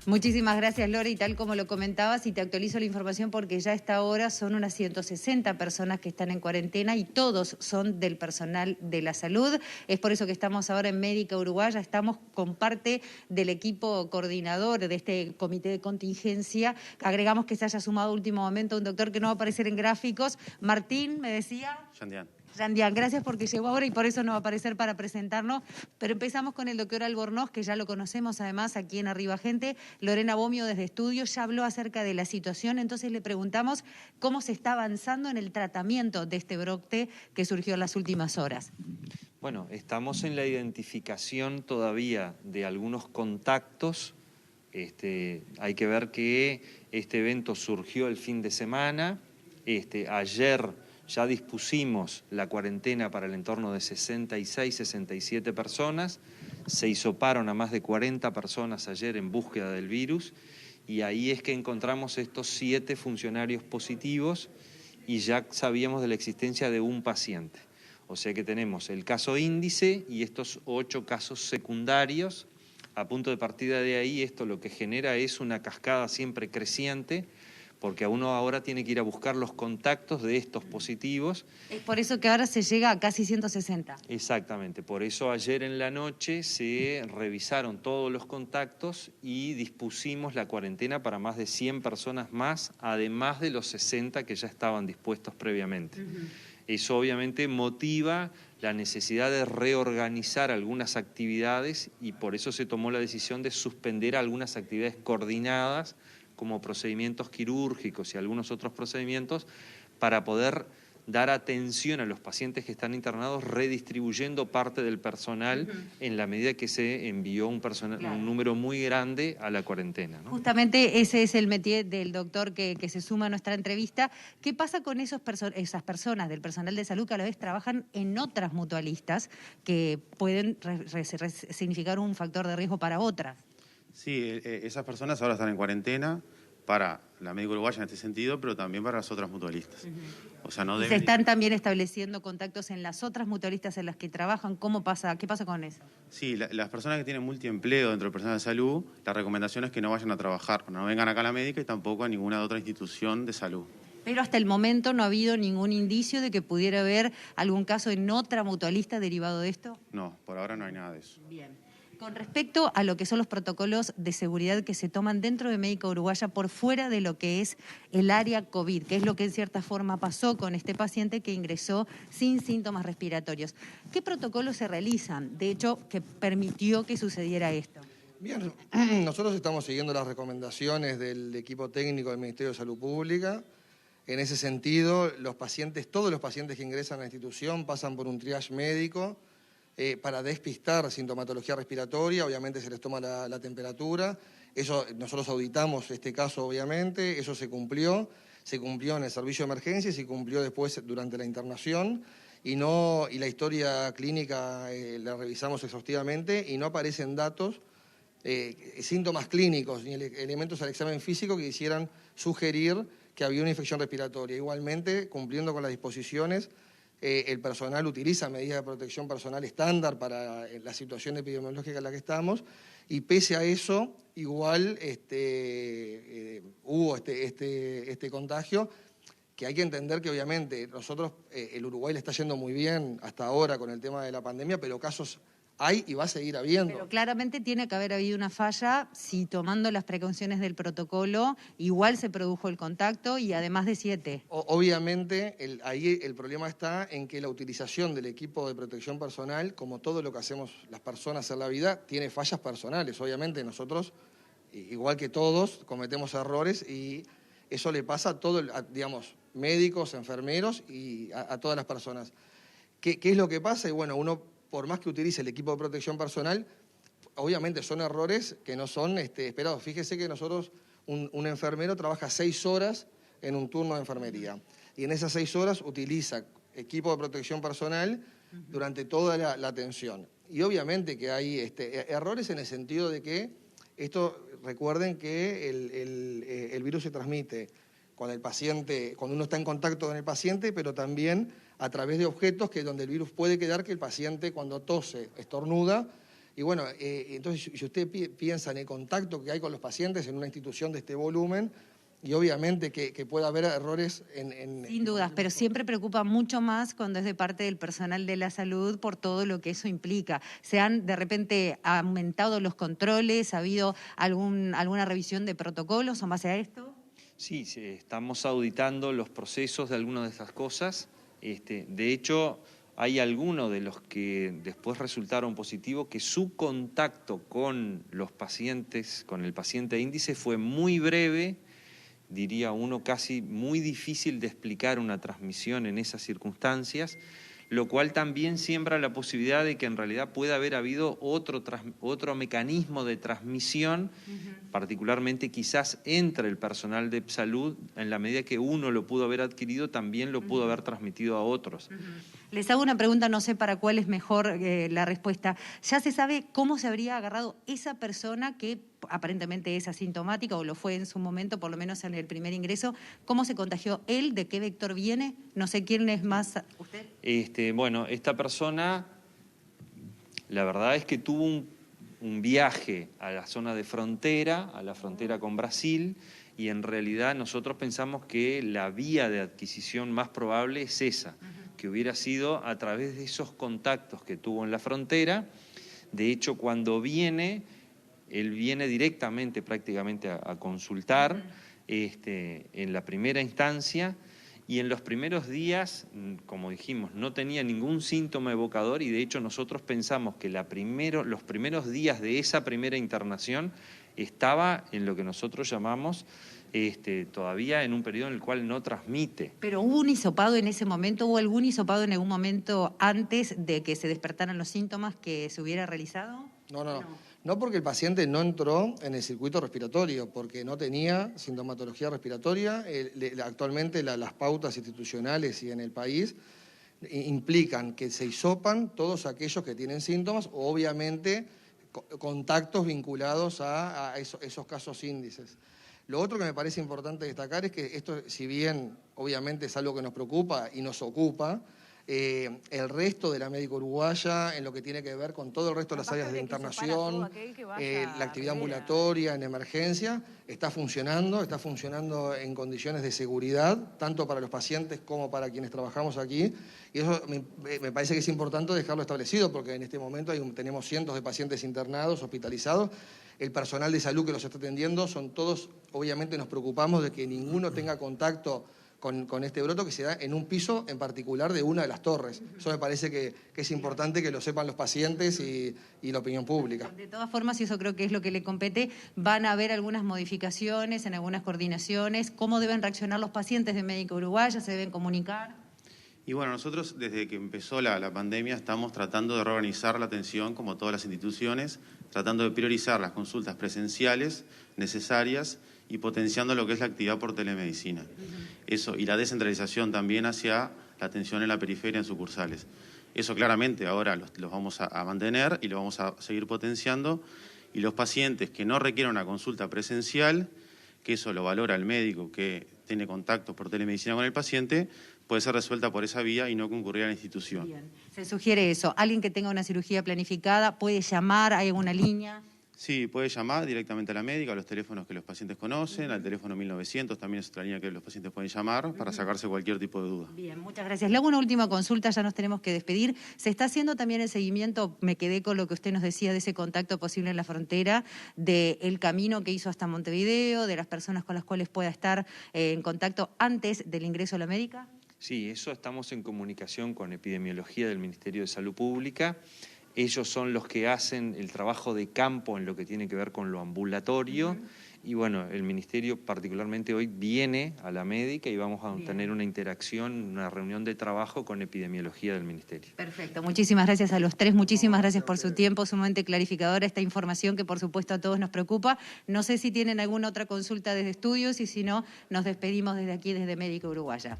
Muchísimas gracias, Lore, y tal como lo comentabas, y te actualizo la información porque ya a esta hora son unas 160 personas que están en cuarentena y todos son del personal de la salud. Es por eso que estamos ahora en Médica Uruguaya, estamos con parte del equipo coordinador de este comité de contingencia. Agregamos que se haya sumado a último momento un doctor que no va a aparecer en gráficos. Martín, me decía... Yandian, gracias porque llegó ahora y por eso no va a aparecer para presentarnos, pero empezamos con el doctor Albornoz, que ya lo conocemos además aquí en Arriba Gente. Lorena Bomio desde Estudios ya habló acerca de la situación, entonces le preguntamos cómo se está avanzando en el tratamiento de este brote que surgió en las últimas horas. Bueno, estamos en la identificación todavía de algunos contactos. Hay que ver que este evento surgió el fin de semana. Ayer ya dispusimos la cuarentena para el entorno de 66, 67 personas. Se hisoparon a más de 40 personas ayer en búsqueda del virus y ahí es que encontramos estos 7 funcionarios positivos y ya sabíamos de la existencia de un paciente. O sea que tenemos el caso índice y estos 8 casos secundarios. A punto de partida de ahí, esto lo que genera es una cascada siempre creciente, porque uno ahora tiene que ir a buscar los contactos de estos positivos. Es por eso que ahora se llega a casi 160. Exactamente, por eso ayer en la noche se revisaron todos los contactos y dispusimos la cuarentena para más de 100 personas más, además de los 60 que ya estaban dispuestos previamente. Eso obviamente motiva la necesidad de reorganizar algunas actividades y por eso se tomó la decisión de suspender algunas actividades coordinadas como procedimientos quirúrgicos y algunos otros procedimientos para poder dar atención a los pacientes que están internados, redistribuyendo parte del personal en la medida que se envió un número muy grande a la cuarentena, ¿no? Justamente ese es el métier del doctor que se suma a nuestra entrevista. ¿Qué pasa con esas personas del personal de salud que a la vez trabajan en otras mutualistas que pueden significar un factor de riesgo para otras? Sí, esas personas ahora están en cuarentena para la Médica Uruguaya en este sentido, pero también para las otras mutualistas. O sea, no deben... ¿Se están también estableciendo contactos en las otras mutualistas en las que trabajan? ¿Qué pasa con eso? Sí, las personas que tienen multiempleo dentro del personal de salud, la recomendación es que no vayan a trabajar, no vengan acá a la médica y tampoco a ninguna otra institución de salud. Pero hasta el momento no ha habido ningún indicio de que pudiera haber algún caso en otra mutualista derivado de esto. No, por ahora no hay nada de eso. Bien. Con respecto a lo que son los protocolos de seguridad que se toman dentro de Médica Uruguaya por fuera de lo que es el área COVID, que es lo que en cierta forma pasó con este paciente que ingresó sin síntomas respiratorios. ¿Qué protocolos se realizan? De hecho, que permitió que sucediera esto. Bien, nosotros estamos siguiendo las recomendaciones del equipo técnico del Ministerio de Salud Pública. En ese sentido, todos los pacientes que ingresan a la institución pasan por un triage médico para despistar sintomatología respiratoria. Obviamente se les toma la temperatura. Eso, nosotros auditamos este caso, obviamente, eso se cumplió en el servicio de emergencia y se cumplió después durante la internación. Y la historia clínica la revisamos exhaustivamente y no aparecen datos, síntomas clínicos ni elementos al examen físico que quisieran sugerir que había una infección respiratoria. Igualmente, cumpliendo con las disposiciones, el personal utiliza medidas de protección personal estándar para la situación epidemiológica en la que estamos y pese a eso, igual hubo este contagio, que hay que entender que obviamente nosotros, el Uruguay le está yendo muy bien hasta ahora con el tema de la pandemia, pero casos hay y va a seguir habiendo. Pero claramente tiene que haber habido una falla si tomando las precauciones del protocolo igual se produjo el contacto y además de 7. Obviamente ahí el problema está en que la utilización del equipo de protección personal, como todo lo que hacemos las personas en la vida, tiene fallas personales. Obviamente nosotros, igual que todos, cometemos errores y eso le pasa a todos, digamos, médicos, enfermeros y a todas las personas. ¿Qué es lo que pasa? Y bueno, uno, por más que utilice el equipo de protección personal, obviamente son errores que no son esperados. Fíjese que nosotros, un enfermero trabaja 6 horas en un turno de enfermería y en esas 6 horas utiliza equipo de protección personal durante toda la atención. Y obviamente que hay errores en el sentido de que recuerden que el virus se transmite cuando uno está en contacto con el paciente, pero también a través de objetos donde el virus puede quedar, que el paciente cuando tose, estornuda, Y bueno, entonces si usted piensa en el contacto que hay con los pacientes en una institución de este volumen, y obviamente que pueda haber errores en... Sin dudas, pero siempre preocupa mucho más cuando es de parte del personal de la salud por todo lo que eso implica. ¿Se han de repente aumentado los controles? ¿Ha habido alguna revisión de protocolos en base a esto? Sí, estamos auditando los procesos de algunas de estas cosas. De hecho, hay algunos de los que después resultaron positivos que su contacto con los pacientes, con el paciente índice, fue muy breve, diría uno casi muy difícil de explicar una transmisión en esas circunstancias, lo cual también siembra la posibilidad de que en realidad pueda haber habido otro mecanismo de transmisión, particularmente quizás entre el personal de salud, en la medida que uno lo pudo haber adquirido, también lo pudo haber transmitido a otros. Les hago una pregunta, no sé para cuál es mejor la respuesta. ¿Ya se sabe cómo se habría agarrado esa persona que aparentemente es asintomática o lo fue en su momento, por lo menos en el primer ingreso? ¿Cómo se contagió él? ¿De qué vector viene? No sé quién es más... ¿Usted? Bueno, esta persona, la verdad es que tuvo un viaje a la zona de frontera, a la frontera con Brasil, y en realidad nosotros pensamos que la vía de adquisición más probable es esa, que hubiera sido a través de esos contactos que tuvo en la frontera. De hecho, cuando viene, él viene directamente prácticamente a consultar en la primera instancia, y en los primeros días, como dijimos, no tenía ningún síntoma evocador, y de hecho nosotros pensamos que los primeros días de esa primera internación estaba en lo que nosotros llamamos todavía en un periodo en el cual no transmite. ¿Pero hubo un hisopado en ese momento? ¿Hubo algún hisopado en algún momento antes de que se despertaran los síntomas que se hubiera realizado? No, porque el paciente no entró en el circuito respiratorio, porque no tenía sintomatología respiratoria. Actualmente las pautas institucionales y en el país implican que se hisopan todos aquellos que tienen síntomas, o obviamente contactos vinculados a esos casos índices. Lo otro que me parece importante destacar es que esto, si bien obviamente es algo que nos preocupa y nos ocupa, el resto de la médica uruguaya, en lo que tiene que ver con todo el resto de las áreas de internación, la actividad ambulatoria, en emergencia, está funcionando en condiciones de seguridad, tanto para los pacientes como para quienes trabajamos aquí, y eso me parece que es importante dejarlo establecido, porque en este momento tenemos cientos de pacientes internados, hospitalizados. El personal de salud que los está atendiendo son todos, obviamente nos preocupamos de que ninguno tenga contacto con este broto que se da en un piso en particular de una de las torres. Eso me parece que es importante que lo sepan los pacientes y la opinión pública. De todas formas, y eso creo que es lo que le compete, van a haber algunas modificaciones en algunas coordinaciones. ¿Cómo deben reaccionar los pacientes de Médica Uruguaya? ¿Se deben comunicar? Y bueno, nosotros desde que empezó la pandemia estamos tratando de reorganizar la atención, como todas las instituciones, tratando de priorizar las consultas presenciales necesarias y potenciando lo que es la actividad por telemedicina. Eso, y la descentralización también hacia la atención en la periferia, en sucursales. Eso claramente ahora los vamos a mantener y lo vamos a seguir potenciando. Y los pacientes que no requieren una consulta presencial, que eso lo valora el médico que tiene contacto por telemedicina con el paciente, puede ser resuelta por esa vía y no concurrir a la institución. Bien. Se sugiere eso. ¿Alguien que tenga una cirugía planificada puede llamar? ¿Hay alguna línea? Sí, puede llamar directamente a la médica, a los teléfonos que los pacientes conocen, al teléfono 1900, también es otra línea que los pacientes pueden llamar para sacarse cualquier tipo de duda. Bien, muchas gracias. Le hago una última consulta, ya nos tenemos que despedir. ¿Se está haciendo también el seguimiento, me quedé con lo que usted nos decía de ese contacto posible en la frontera, del camino que hizo hasta Montevideo, de las personas con las cuales pueda estar en contacto antes del ingreso a la médica? Sí, eso estamos en comunicación con Epidemiología del Ministerio de Salud Pública. Ellos son los que hacen el trabajo de campo en lo que tiene que ver con lo ambulatorio. Y bueno, el Ministerio particularmente hoy viene a la médica y vamos a tener una interacción, una reunión de trabajo con Epidemiología del Ministerio. Perfecto, muchísimas gracias a los tres, muchísimas gracias por su tiempo, sumamente clarificadora esta información que por supuesto a todos nos preocupa. No sé si tienen alguna otra consulta desde estudios y si no, nos despedimos desde aquí, desde Médica Uruguaya.